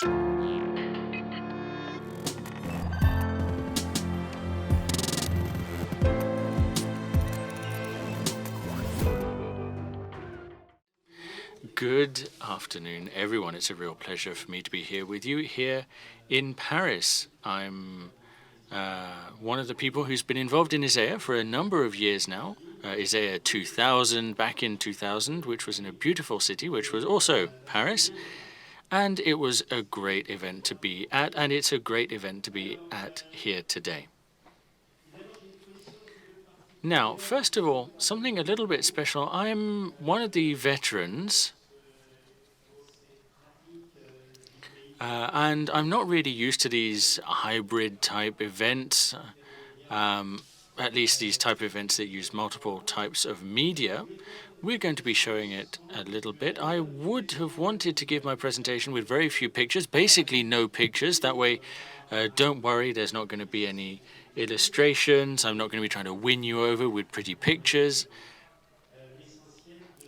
Good afternoon, everyone. It's a real pleasure for me to be here with you here in Paris. I'm one of the people who's been involved in ISEA for a number of years now. ISEA 2000, back in 2000, which was in a beautiful city, which was also Paris. And it was a great event to be at, and it's a great event to be at here today. Now, first of all, something a little bit special. I'm one of the veterans, and I'm not really used to these hybrid type events, at least these type of events that use multiple types of media. We're going to be showing it a little bit. I would have wanted to give my presentation with very few pictures, basically no pictures. That way, don't worry, there's not going to be any illustrations. I'm not going to be trying to win you over with pretty pictures.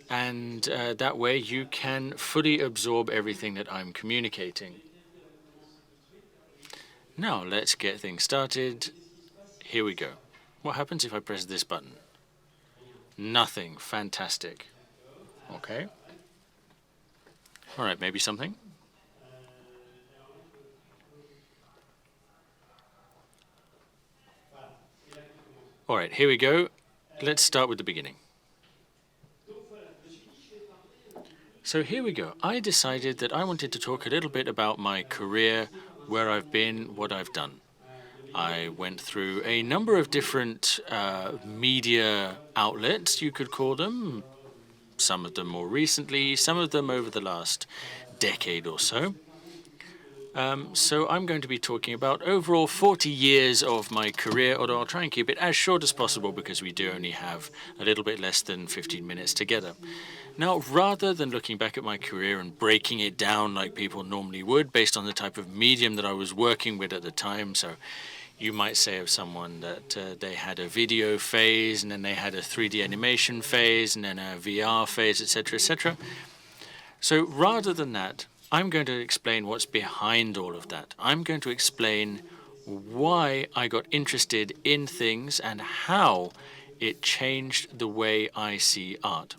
And that way you can fully absorb everything that I'm communicating. Now, let's get things started. Here we go. What happens if I press this button? Nothing. Fantastic. Okay. All right, maybe something. All right, here we go. Let's start with the beginning. So here we go. I decided that I wanted to talk a little bit about my career, where I've been, what I've done. I went through a number of different media outlets, you could call them, some of them more recently, some of them over the last decade or so. So I'm going to be talking about overall 40 years of my career, although I'll try and keep it as short as possible because we do only have a little bit less than 15 minutes together. Now, rather than looking back at my career and breaking it down like people normally would based on the type of medium that I was working with at the time, so you might say of someone that they had a video phase, and then they had a 3D animation phase, and then a VR phase, etc., etc. So rather than that, I'm going to explain what's behind all of that. I'm going to explain why I got interested in things and how it changed the way I see art.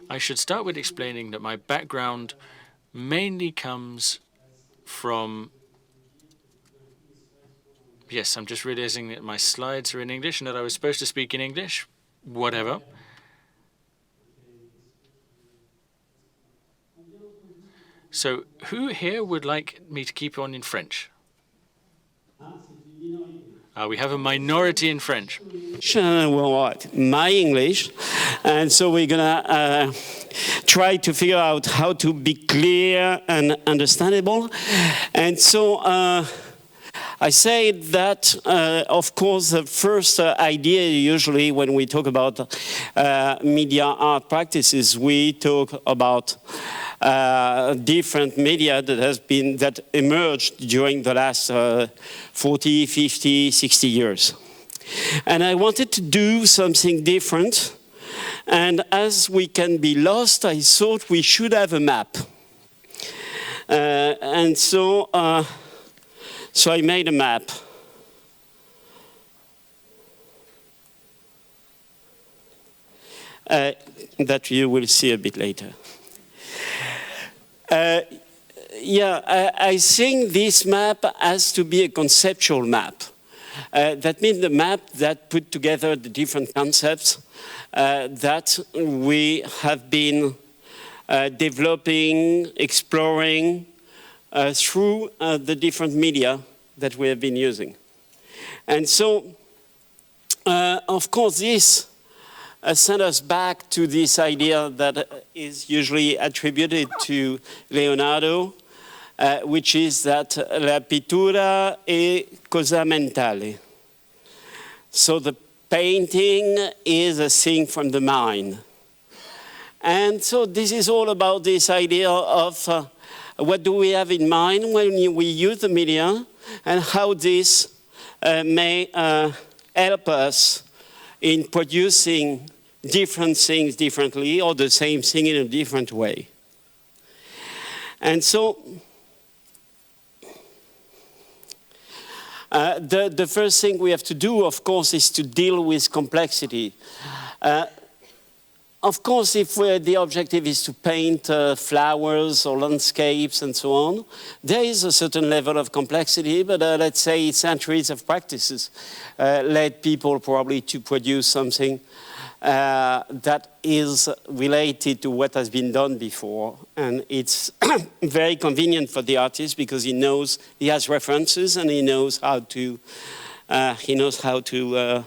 I should start with explaining that my background mainly comes from... Yes, I'm just realizing that my slides are in English and that I was supposed to speak in English. Whatever. So, who here would like me to keep on in French? We have a minority in French. My English, and so we're gonna try to figure out how to be clear and understandable. And so I say that, of course, the first idea usually when we talk about media art practices, we talk about different media that emerged during the last 40, 50, 60 years. And I wanted to do something different. And as we can be lost, I thought we should have a map. And so I made a map. That you will see a bit later. I think this map has to be a conceptual map. That means the map that put together the different concepts that we have been developing, exploring through the different media that we have been using. And so, of course, this sent us back to this idea that is usually attributed to Leonardo, which is that la pittura è cosa mentale. So the painting is a thing from the mind. And so this is all about this idea of what do we have in mind when we use the media, and how this may help us in producing different things differently, or the same thing in a different way. And so the first thing we have to do, of course, is to deal with complexity. Of course, if the objective is to paint flowers or landscapes and so on, there is a certain level of complexity, but let's say centuries of practices led people probably to produce something that is related to what has been done before. And it's very convenient for the artist because he knows, he has references and he knows how to, to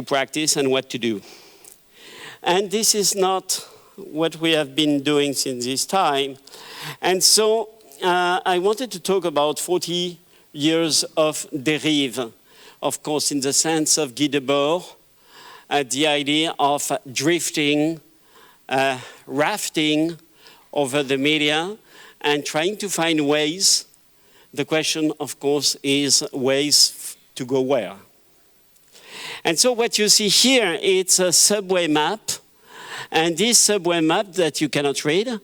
practice and what to do. And this is not what we have been doing since this time. And so I wanted to talk about 40 years of dérive, of course, in the sense of Guy Debord, the idea of drifting, rafting over the media and trying to find ways. The question, of course, is ways to go where? And so what you see here, it's a subway map. And this subway map that you cannot read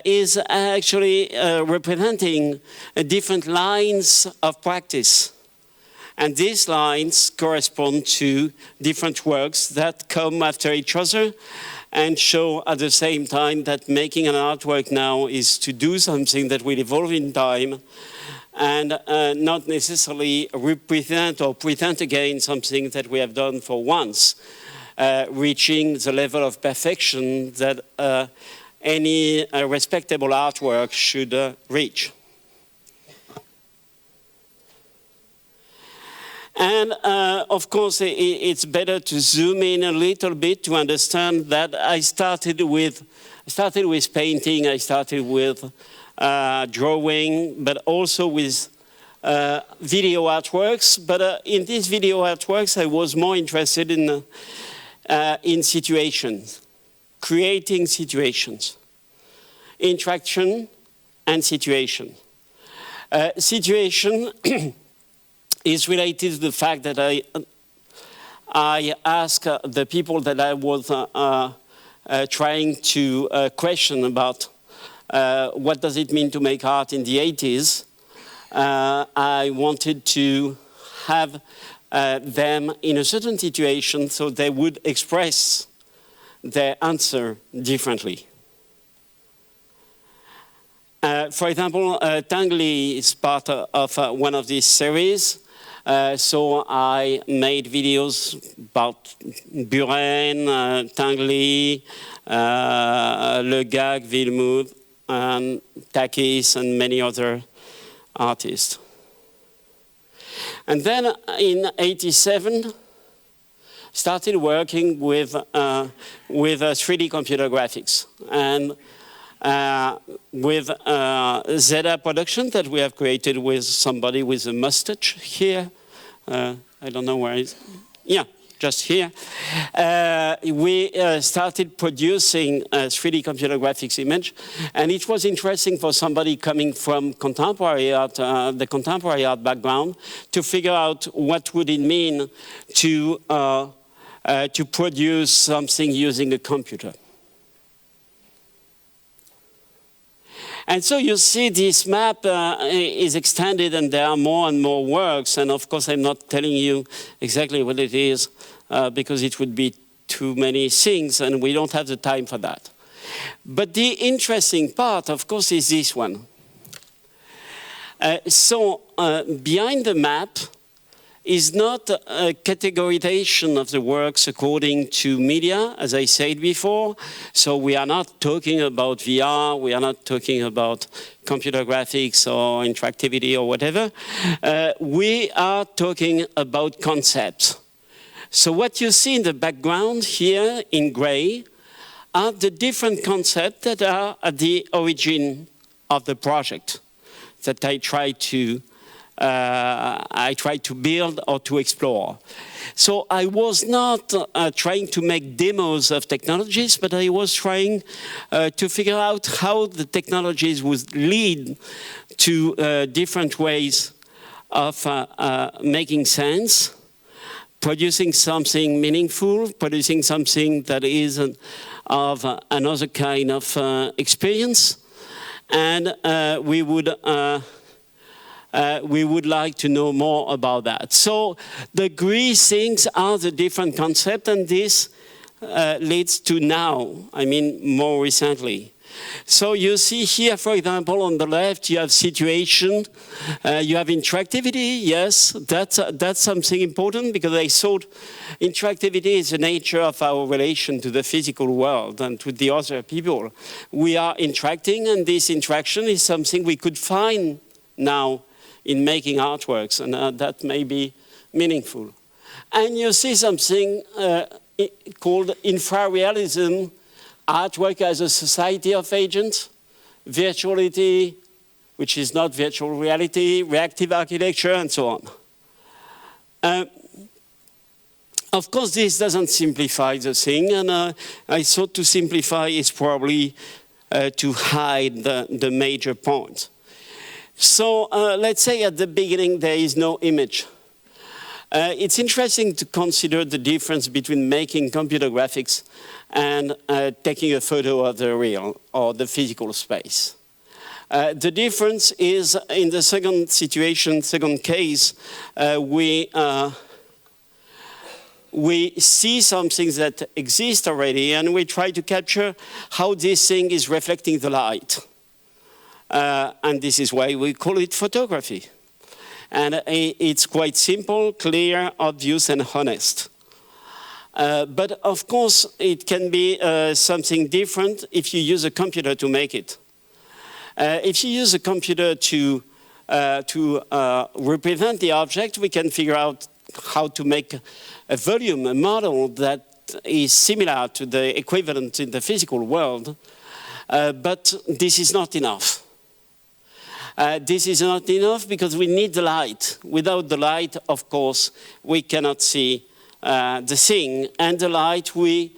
is actually representing different lines of practice. And these lines correspond to different works that come after each other and show at the same time that making an artwork now is to do something that will evolve in time and not necessarily represent or present again something that we have done for once, reaching the level of perfection that any respectable artwork should reach. And of course, it's better to zoom in a little bit to understand that I started with painting, I started with drawing, but also with video artworks. But in these video artworks, I was more interested in situations, creating situations, interaction and situation. Situation is related to the fact that I asked the people that I was trying to question about what does it mean to make art in the 80s. I wanted to have them in a certain situation so they would express their answer differently. For example, Tanguy is part of one of these series. So I made videos about Buren, Tanguy, Le Gag, Villemot, and Takis, and many other artists. And then in '87, started working with 3D computer graphics. And with Zeta Production that we have created with somebody with a mustache here. I don't know where it is. Yeah, just here. We started producing 3D computer graphics image. And it was interesting for somebody coming from contemporary art, the contemporary art background, to figure out what would it mean to produce something using a computer. And so you see this map is extended and there are more and more works. And of course, I'm not telling you exactly what it is because it would be too many things and we don't have the time for that. But the interesting part, of course, is this one. Behind the map is not a categorization of the works according to media, as I said before. So we are not talking about VR, we are not talking about computer graphics or interactivity or whatever. We are talking about concepts. So what you see in the background here in gray are the different concepts that are at the origin of the project that I try to build or to explore. So I was not trying to make demos of technologies, but I was trying to figure out how the technologies would lead to different ways of making sense, producing something meaningful, producing something that is of another kind of experience, and we would like to know more about that. So the GRI things are the different concepts, and this leads to now, I mean more recently. So you see here, for example, on the left, you have situation, you have interactivity. Yes, that's something important, because I thought interactivity is the nature of our relation to the physical world and to the other people. We are interacting, and this interaction is something we could find now in making artworks, and that may be meaningful. And you see something called infrarealism, artwork as a society of agents, virtuality, which is not virtual reality, reactive architecture, and so on. Of course, this doesn't simplify the thing, and I thought to simplify is probably to hide the major points. So let's say at the beginning there is no image. It's interesting to consider the difference between making computer graphics and taking a photo of the real or the physical space. The difference is in the second situation, second case, we see something that exists already, and we try to capture how this thing is reflecting the light. And this is why we call it photography. And it's quite simple, clear, obvious, and honest. But of course, it can be something different if you use a computer to make it. If you use a computer to represent the object, we can figure out how to make a volume, a model that is similar to the equivalent in the physical world. But this is not enough. This is not enough because we need the light. Without the light, of course, we cannot see the thing. And the light, we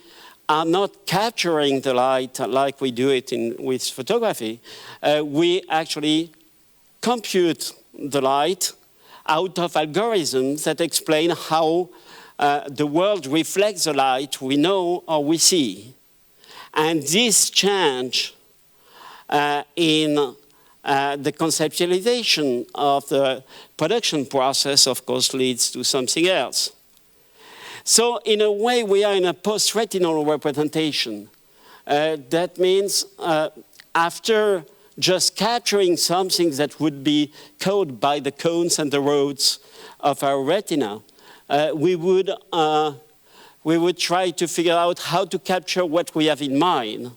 are not capturing the light like we do it with photography. We actually compute the light out of algorithms that explain how the world reflects the light we know or we see. And this change in the conceptualization of the production process, of course, leads to something else. So in a way, we are in a post-retinal representation. That means after just capturing something that would be coded by the cones and the rods of our retina, we would try to figure out how to capture what we have in mind.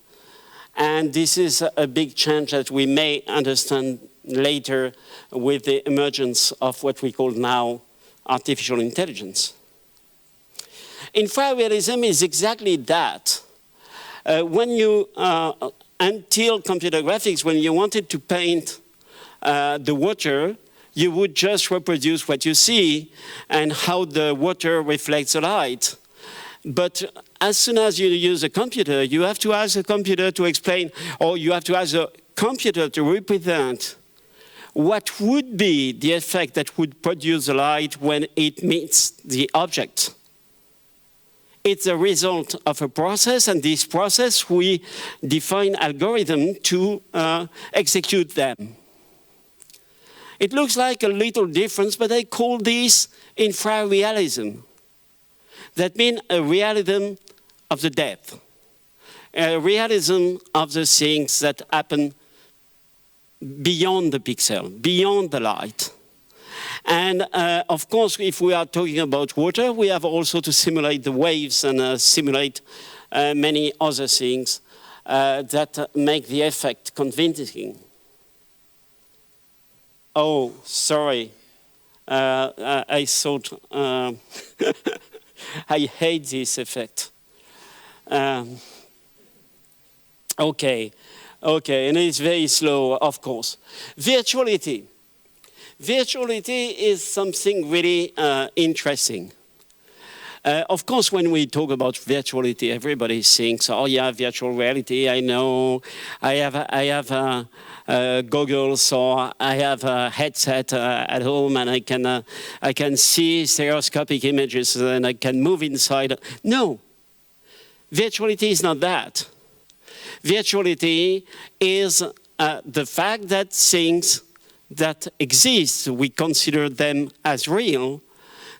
And this is a big change that we may understand later with the emergence of what we call now artificial intelligence. Infrarealism is exactly that. Until computer graphics, when you wanted to paint the water, you would just reproduce what you see and how the water reflects the light. But as soon as you use a computer, you have to ask a computer to explain, or you have to ask a computer to represent what would be the effect that would produce the light when it meets the object. It's a result of a process, and this process, we define algorithm to execute them. It looks like a little difference, but I call this infrarealism. That means a realism of the depth, a realism of the things that happen beyond the pixel, beyond the light. And of course, if we are talking about water, we have also to simulate the waves and simulate many other things that make the effect convincing. Oh, sorry. I thought I hate this effect. Okay, and it's very slow, of course. Virtuality. Virtuality is something really interesting. Of course, when we talk about virtuality, everybody thinks, oh yeah, virtual reality, I know. I have goggles, or I have a headset at home, and I can see stereoscopic images, and I can move inside. No, virtuality is not that. Virtuality is the fact that things that exist, we consider them as real,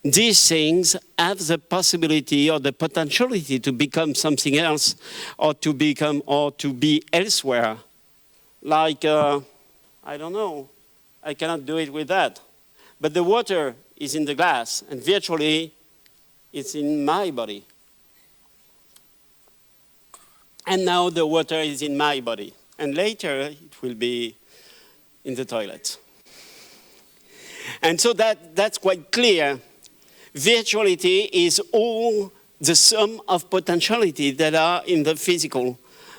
these things have the possibility or the potentiality to become something else or to be elsewhere. Like, I don't know, I cannot do it with that. But the water is in the glass, and virtually it's in my body. And now the water is in my body. And later it will be in the toilet. And so that's quite clear. Virtuality is all the sum of potentiality that are in the physical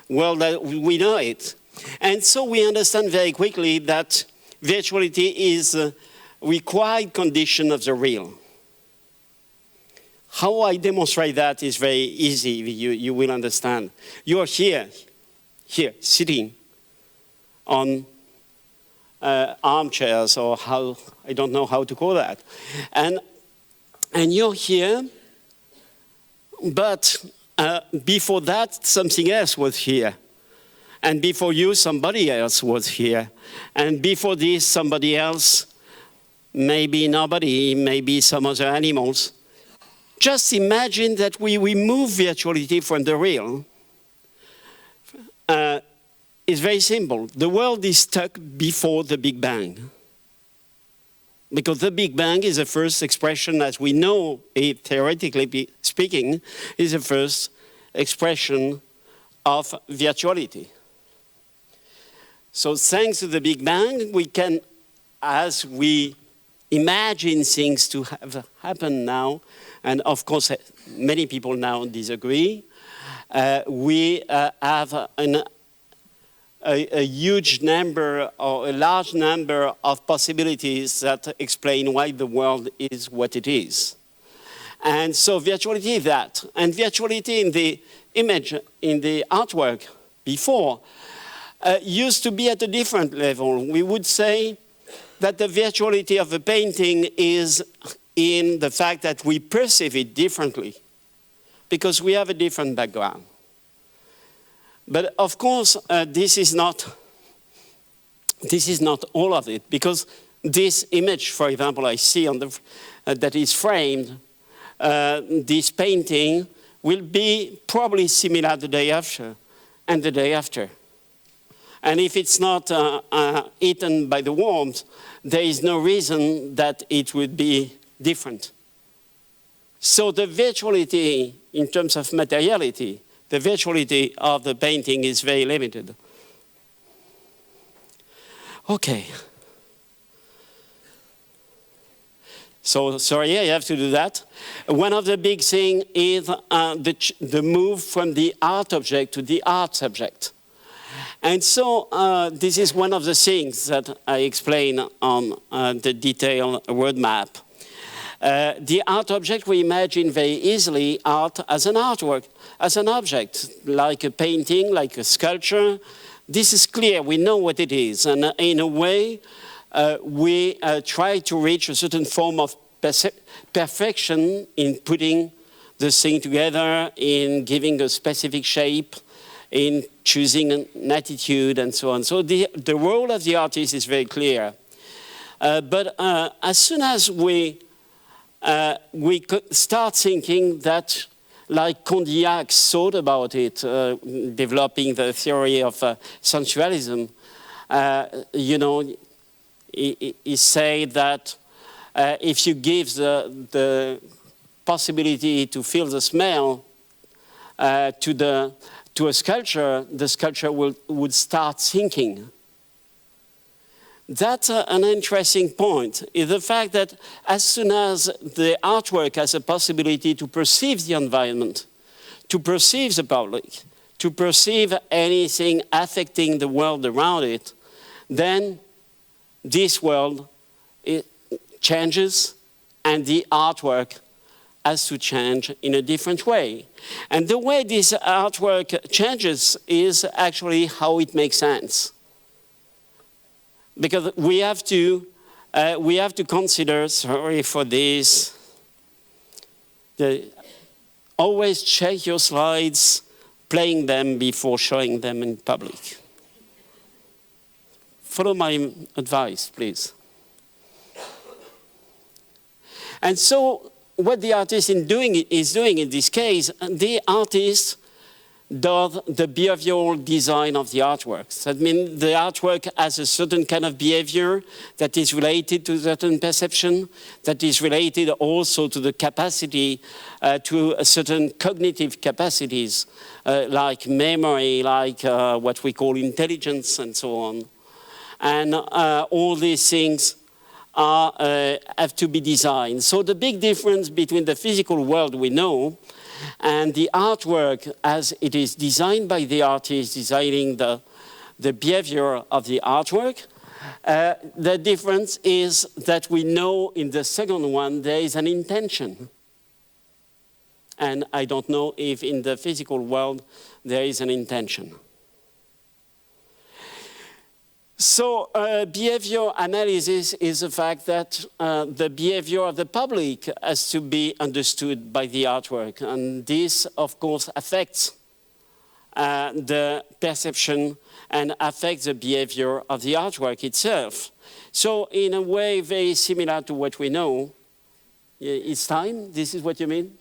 world that we know it. And so we understand very quickly that virtuality is a required condition of the real. How I demonstrate that is very easy, you will understand. You're here, sitting on armchairs, or how, I don't know how to call that. And you're here, but before that, something else was here. And before you, somebody else was here. And before this, somebody else, maybe nobody, maybe some other animals. Just imagine that we remove virtuality from the real. It's very simple. The world is stuck before the Big Bang. Because the Big Bang is the first expression, as we know it, theoretically speaking, is the first expression of virtuality. So thanks to the Big Bang, we can, as we imagine things to have happened now, and of course many people now disagree, we have a huge number or a large number of possibilities that explain why the world is what it is. And so virtuality is that. And virtuality in the image, in the artwork before, used to be at a different level. We would say that the virtuality of a painting is in the fact that we perceive it differently because we have a different background. But of course, this is not all of it, because this image, for example, I see on the that is framed, this painting will be probably similar the day after and the day after. And if it's not eaten by the worms, there is no reason that it would be different. So the virtuality in terms of materiality, the virtuality of the painting is very limited. Okay. So, sorry, I have to do that. One of the big things is the move from the art object to the art subject. And so this is one of the things that I explain on the detailed word map. The art object, we imagine very easily art as an artwork, as an object, like a painting, like a sculpture. This is clear, we know what it is. And in a way, we try to reach a certain form of perfection in putting the thing together, in giving a specific shape, in choosing an attitude, and so on. So the role of the artist is very clear. But as soon as we start thinking that, like Condillac thought about it, developing the theory of sensualism, you know, he said that if you give the possibility to feel the smell to a sculpture, the sculpture would start thinking. That's an interesting point, is the fact that as soon as the artwork has a possibility to perceive the environment, to perceive the public, to perceive anything affecting the world around it, then this world changes and the artwork has to change in a different way. And the way this artwork changes is actually how it makes sense. Because we have to consider, sorry for this, always check your slides, playing them before showing them in public. Follow my advice, please. And so what the artist is doing in this case, the artist does the behavioral design of the artworks. That means the artwork has a certain kind of behavior that is related to certain perception, that is related also to the capacity, to a certain cognitive capacities, like memory, like what we call intelligence and so on. And all these things have to be designed. So the big difference between the physical world we know and the artwork as it is designed by the artist, designing the behavior of the artwork, the difference is that we know in the second one there is an intention. And I don't know if in the physical world there is an intention. So behavior analysis is the fact that the behavior of the public has to be understood by the artwork. And this, of course, affects the perception and affects the behavior of the artwork itself. So in a way, very similar to what we know. It's time? This is what you mean?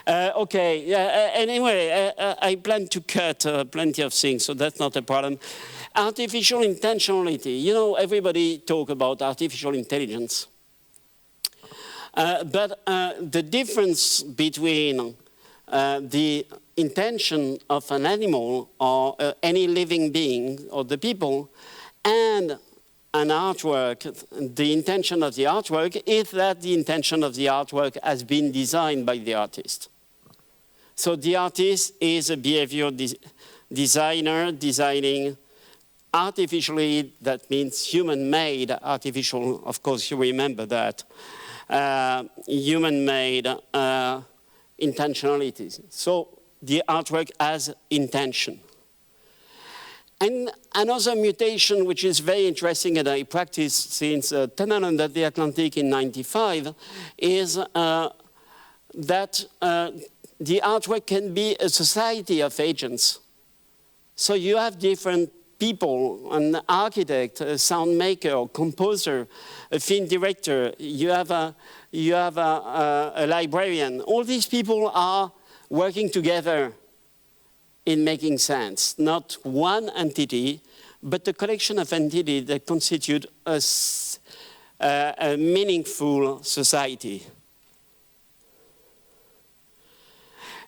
Okay, anyway, I plan to cut plenty of things, so that's not a problem. Artificial intentionality. You know, everybody talk about artificial intelligence. But the difference between the intention of an animal or any living being or the people and an artwork, the intention of the artwork is that the intention of the artwork has been designed by the artist. So the artist is a behavior designer designing artificially, that means human-made, artificial, of course you remember that, human-made intentionalities. So the artwork has intention. And another mutation which is very interesting and I practiced since Tunnel at the Atlantic in '95 is that the artwork can be a society of agents. So you have different people, an architect, a sound maker, a composer, a film director, you have a librarian. All these people are working together in making sense, not one entity, but a collection of entities that constitute a meaningful society.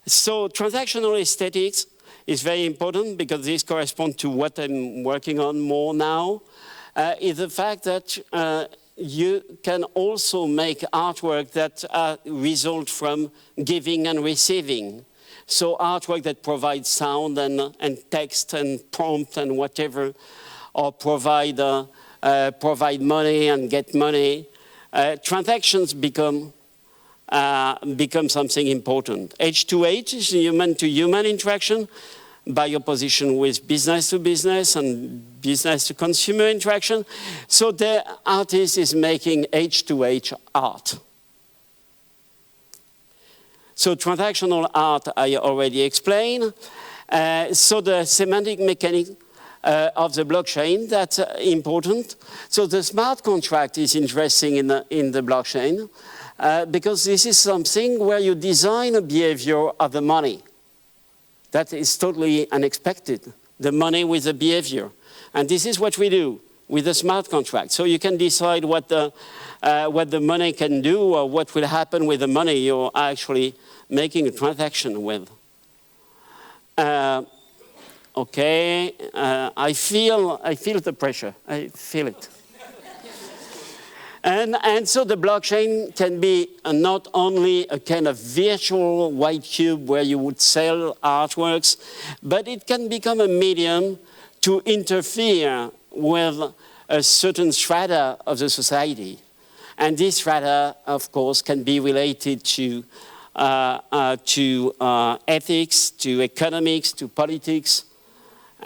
So transactional aesthetics is very important because this corresponds to what I'm working on more now, is the fact that you can also make artwork that result from giving and receiving. So artwork that provides sound and text and prompt and whatever, or provide money and get money. Transactions become something important. H2H is human-to-human interaction by opposition with business-to-business and business-to-consumer interaction. So the artist is making H2H art. So transactional art, I already explained. So the semantic mechanics of the blockchain, that's important. So the smart contract is interesting in the blockchain because this is something where you design a behavior of the money. That is totally unexpected, the money with the behavior. And this is what we do with the smart contract. So you can decide what the money can do or what will happen with the money you're actually making a transaction with. Okay, I feel the pressure. I feel it. And so the blockchain can be not only a kind of virtual white cube where you would sell artworks, but it can become a medium to interfere with a certain strata of the society. And this strata, of course, can be related to ethics, to economics, to politics.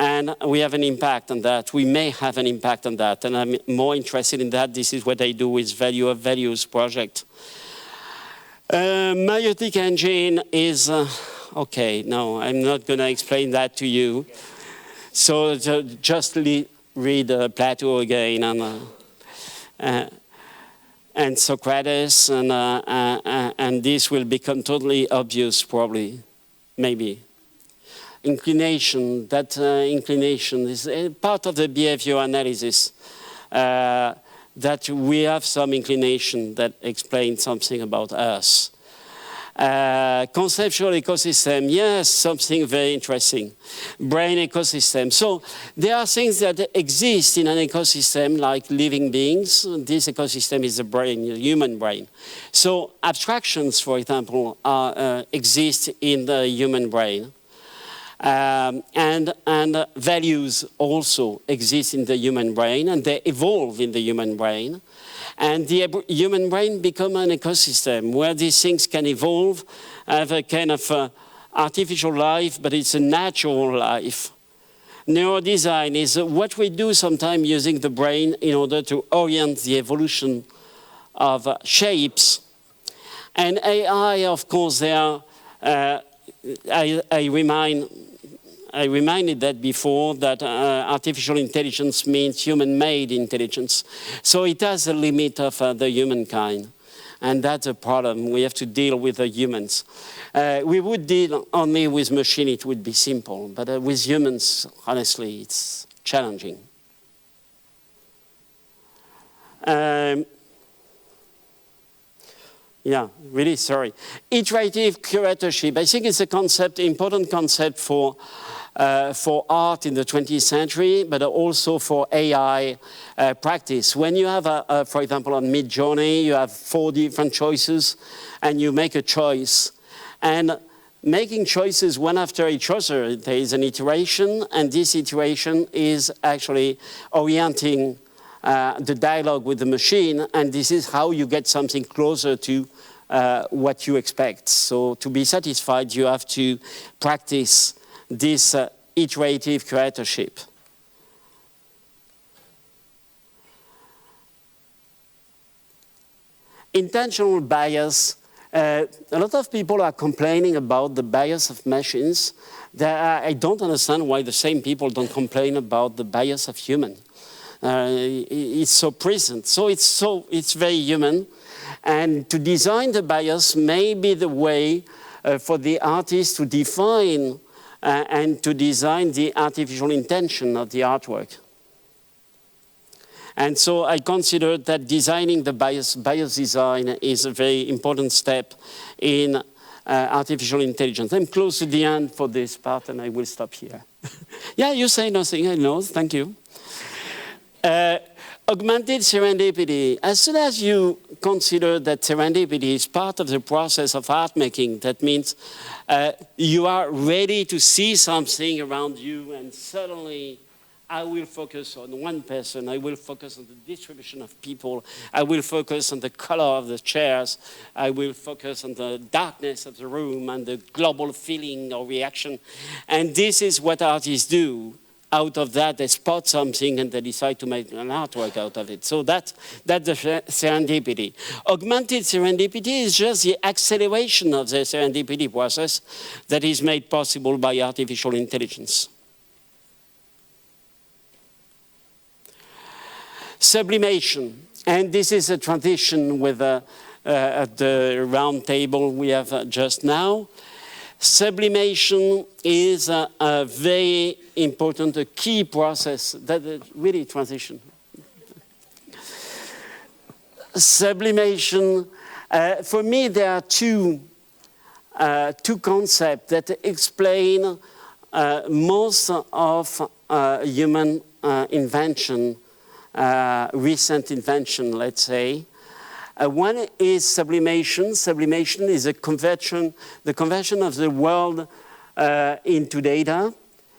And we have an impact on that. We may have an impact on that. And I'm more interested in that. This is what I do with Value of Values project. Meiotic engine is, okay, no, I'm not going to explain that to you. So just read Plato again and Socrates, and this will become totally obvious probably, maybe. Inclination, that inclination is part of the behavior analysis, that we have some inclination that explains something about us. Conceptual ecosystem, yes, something very interesting. Brain ecosystem. So there are things that exist in an ecosystem like living beings. This ecosystem is the brain, the human brain. So abstractions, for example, exist in the human brain. And values also exist in the human brain, and they evolve in the human brain. And the human brain becomes an ecosystem where these things can evolve, have a kind of artificial life, but it's a natural life. Neurodesign is what we do sometimes using the brain in order to orient the evolution of shapes. And AI, of course, there, I reminded that before, that artificial intelligence means human-made intelligence. So it has a limit of the humankind. And that's a problem. We have to deal with the humans. We would deal only with machine, it would be simple. But with humans, honestly, it's challenging. Yeah, really sorry. Iterative curatorship. I think it's a concept, important concept for art in the 20th century, but also for AI practice. When you have, for example, on Midjourney, you have 4 different choices, and you make a choice. And making choices one after each other, there is an iteration, and this iteration is actually orienting the dialogue with the machine, and this is how you get something closer to what you expect. So to be satisfied, you have to practice this iterative curatorship. Intentional bias. A lot of people are complaining about the bias of machines. I don't understand why the same people don't complain about the bias of humans. It's so present. So it's very human. And to design the bias may be the way for the artist to define and to design the artificial intention of the artwork. And so I consider that designing the bias design is a very important step in artificial intelligence. I'm close to the end for this part, and I will stop here. Yeah, you say nothing, I know, thank you. Augmented serendipity. As soon as you consider that serendipity is part of the process of art making, that means you are ready to see something around you, and suddenly I will focus on one person, I will focus on the distribution of people, I will focus on the color of the chairs, I will focus on the darkness of the room and the global feeling or reaction. And this is what artists do. Out of that, they spot something and they decide to make an artwork out of it. So that's the serendipity. Augmented serendipity is just the acceleration of the serendipity process that is made possible by artificial intelligence. Sublimation. And this is a transition with at the round table we have just now. Sublimation is a very important, a key process that really transition. Sublimation, for me, there are two concepts that explain most of human invention, recent invention, let's say. One is sublimation. Sublimation is the conversion of the world into data,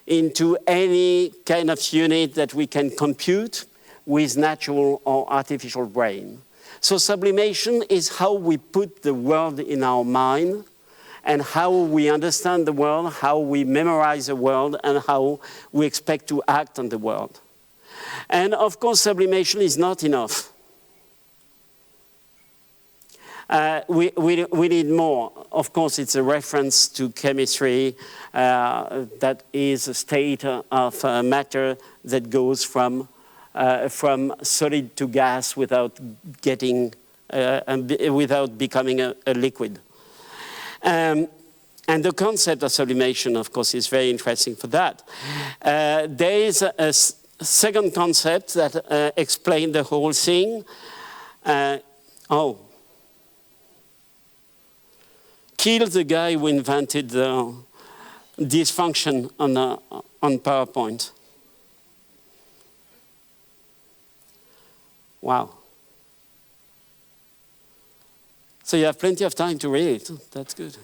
into any kind of unit that we can compute with natural or artificial brain. So sublimation is how we put the world in our mind, and how we understand the world, how we memorize the world, and how we expect to act on the world. And of course, sublimation is not enough. we need more. Of course, it's a reference to chemistry that is a state of matter that goes from solid to gas without without becoming a liquid. And the concept of sublimation, of course, is very interesting for that. There is a second concept that explains the whole thing. Kill the guy who invented this function on PowerPoint. Wow. So you have plenty of time to read it. That's good.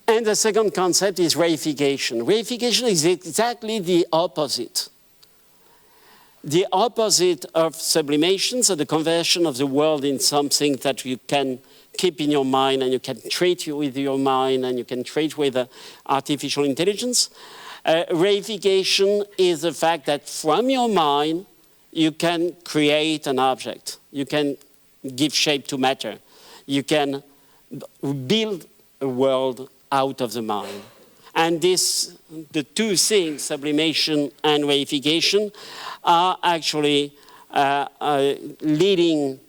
And the second concept is reification. Reification is exactly the opposite. The opposite of sublimation, so the conversion of the world in something that you can keep in your mind and you can treat with your mind and you can treat with artificial intelligence. Reification is the fact that from your mind, you can create an object. You can give shape to matter. You can build a world out of the mind. And the two things, sublimation and reification, are actually leading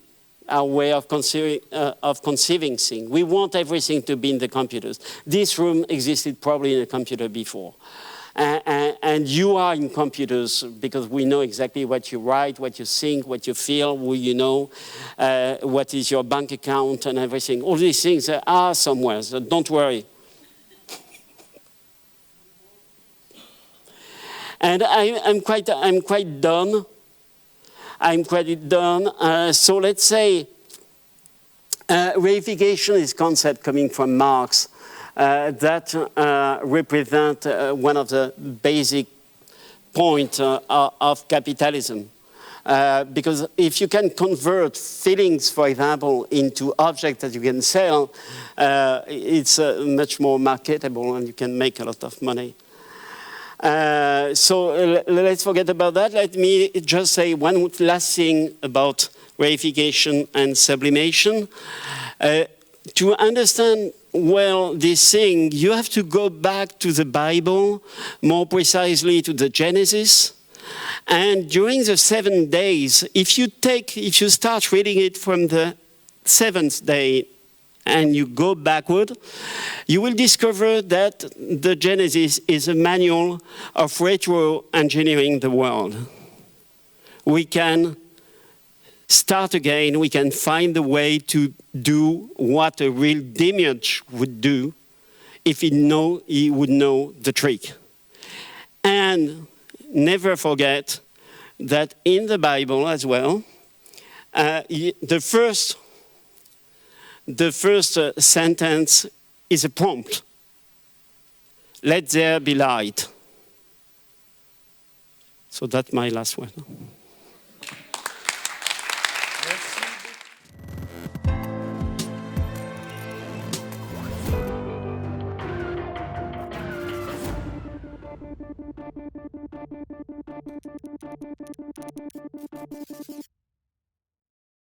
our way of conceiving things. We want everything to be in the computers. This room existed probably in a computer before. And you are in computers because we know exactly what you write, what you think, what you feel, who you know, what is your bank account and everything. All these things are somewhere, so don't worry. And I'm quite done. I'm quite done. So let's say reification is a concept coming from Marx that represent one of the basic points of capitalism. Because if you can convert feelings, for example, into objects that you can sell, it's much more marketable and you can make a lot of money. So let's forget about that. Let me just say one last thing about reification and sublimation. To understand well this thing, you have to go back to the Bible, more precisely to the Genesis. And during the 7 days, if you start reading it from the 7th day and you go backward, you will discover that the Genesis is a manual of retro-engineering the world. We can start again, we can find a way to do what a real demiurge would do if he would know the trick. And never forget that in the Bible as well, the first sentence is a prompt. Let there be light. So that's my last word.